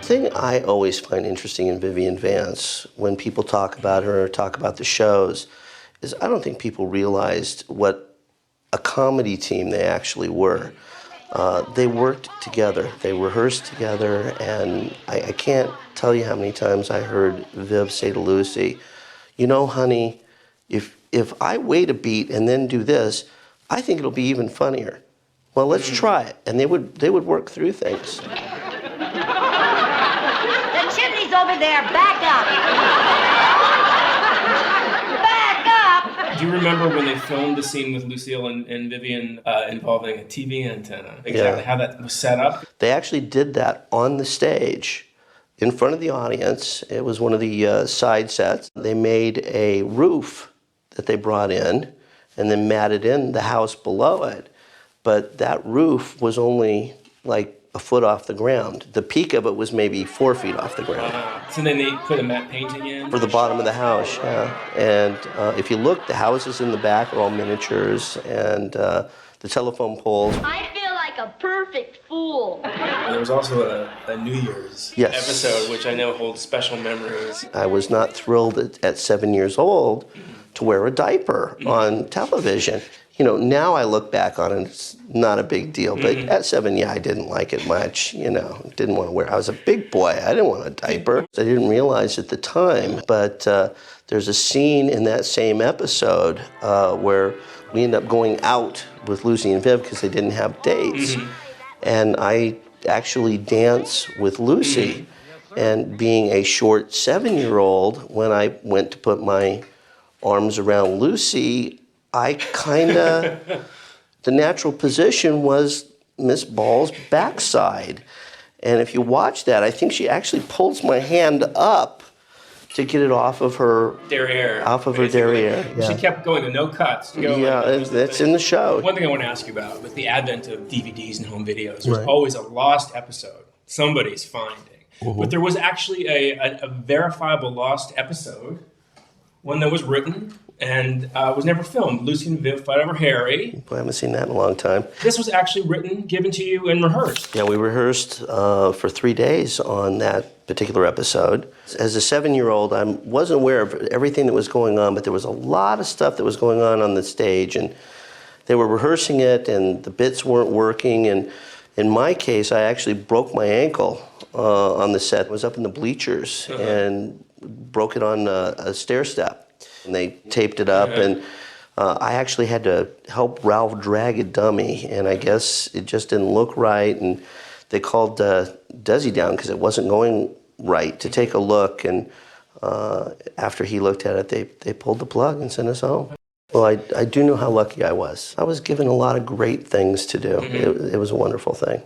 The thing I always find interesting in Vivian Vance, when people talk about her or talk about the shows, is I don't think people realized what a comedy team they actually were. They worked together, they rehearsed together, and I can't tell you how many times I heard Viv say to Lucy, you know, honey, if I wait a beat and then do this, I think it'll be even funnier. Well, let's try it. And they would work through things. Over there, back up. Back up. Do you remember when they filmed the scene with Lucille and Vivian involving a TV antenna? Exactly how that was set up? They actually did that on the stage in front of the audience. It was one of the side sets. They made a roof that they brought in and then matted in the house below it. But that roof was only like a foot off the ground. The peak of it was maybe 4 feet off the ground. So then they put a matte painting in? For the bottom of the house, yeah. And if you look, the houses in the back are all miniatures, and the telephone poles. I feel like a perfect fool. There was also a New Year's episode, which I know holds special memories. I was not thrilled at 7 years old to wear a diaper on television. You know, now I look back on it, it's not a big deal. But at 7, yeah, I didn't like it much, you know, didn't want to wear it. I was a big boy. I didn't want a diaper. I didn't realize at the time, but there's a scene in that same episode where we end up going out with Lucy and Viv because they didn't have dates. And I actually dance with Lucy. And being a short 7-year-old, when I went to put my arms around Lucy, I kinda, the natural position was Miss Ball's backside. And if you watch that, I think she actually pulls my hand up to get it off of her derriere. Off of her derriere. Yeah. She kept going to no cuts. That's in the show. One thing I want to ask you about, with the advent of DVDs and home videos, there's always a lost episode somebody's finding. But there was actually a verifiable lost episode, one that was written and was never filmed. Lucy and Viv fight over Harry. I haven't seen that in a long time. This was actually written, given to you, and rehearsed. Yeah, we rehearsed for 3 days on that particular episode. As a 7-year-old, I wasn't aware of everything that was going on, but there was a lot of stuff that was going on the stage, and they were rehearsing it, and the bits weren't working, and in my case, I actually broke my ankle on the set. I was up in the bleachers and broke it on a stair step. And they taped it up, and I actually had to help Ralph drag a dummy, and I guess it just didn't look right, and they called Desi down because it wasn't going right to take a look, and after he looked at it, they pulled the plug and sent us home. Well, I do know how lucky I was. I was given a lot of great things to do. It was a wonderful thing.